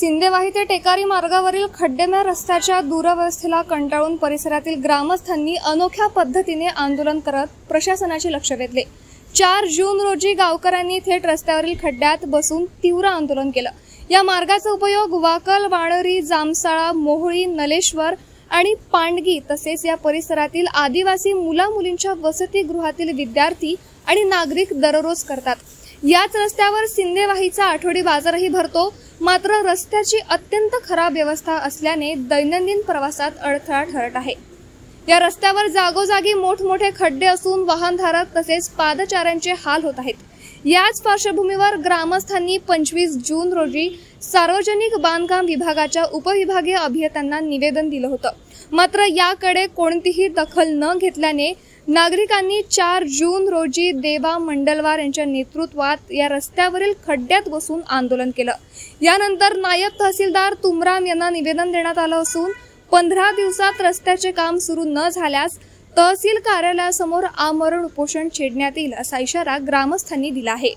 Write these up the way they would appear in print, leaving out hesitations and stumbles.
सिंदेवाही ते टेकारी मार्गावरील खड्डेमय रस्त्याच्या दुरवस्थेला कंटाळून परिसरातील ग्रामस्थांनी अनोख्या पद्धतीने आंदोलन करत प्रशासनाचे लक्ष वेधले। 4 जून रोजी गावकऱ्यांनी थेट रस्त्यावरील खड्ड्यात बसून तीव्र आंदोलन केलं। या मार्गाचा उपयोग वाकल, वाणरी, जामसाळा, मोहोळी, नलेश्वर आणि पांडगी तसेच या परिसरातील आदिवासी मुला-मुलींच्या वसतिगृहातील विद्यार्थी आणि नागरिक दररोज करतात। याच रस्त्यावर सिंदेवाहीचा आठवडी बाजारही भरतो, मात्र रस्त्याची अत्यंत खराब व्यवस्था असल्याने दैनंदिन प्रवासात अडथळा ठरत आहे। या रस्त्यावर जागोजागी मोठमोठे खड्डे असून वाहनधारक तसेच पादचाऱ्यांचे हाल होत आहेत। याच पार्श्वभूमीवर ग्रामस्थांनी 25 जून रोजी सार्वजनिक बांधकाम विभागाच्या उपविभागीय अभियंत्यांना निवेदन दिलं होतं, मात्र याकडे कोणतीही दखल न घेतल्याने नागरिकांनी 4 जून रोजी देवा मंडलवार यांच्या नेतृत्वात या रस्त्यावरील खड्ड्यात बसून आंदोलन केलं। यानंतर नायब तहसीलदार तुमराम यांना निवेदन देण्यात आलं असून 15 दिवसात रस्त्याचे काम सुरू न झाल्यास तहसील कार्यालयासमोर आमरण उपोषण छेडण्यात येईल असा इशारा ग्रामस्थांनी दिला आहे।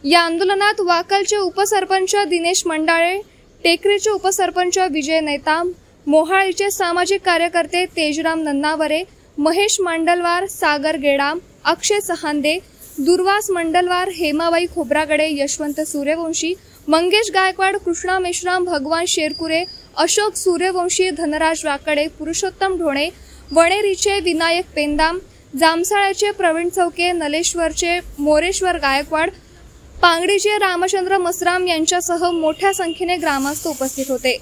या आंदोलनात वाकलचे उपसरपंच दिनेश मंडाळे, टेकरीचे उपसरपंच विजय नेताम, मोहाळीचे सामाजिक कार्यकर्ते तेजराम नन्नावरे, महेश मंडलवार, सागर गेडाम, अक्षय सहांदे, दुर्वास मंडलवार, हेमाबाई खोब्रागडे, यशवंत सूर्यवंशी, मंगेश गायकवाड, कृष्णा मेश्राम, भगवान शेरकुरे, अशोक सूर्यवंशी, धनराज वाकडे, पुरुषोत्तम ढोणे, वणेरीचे विनायक पेंदाम, जामसाळ्याचे प्रवीण चौके, नलेश्वरचे मोरेश्वर गायकवाड, पांगडीचे रामचंद्र मसराम यांच्यासह मोठ्या संख्येने ग्रामस्थ उपस्थित होते।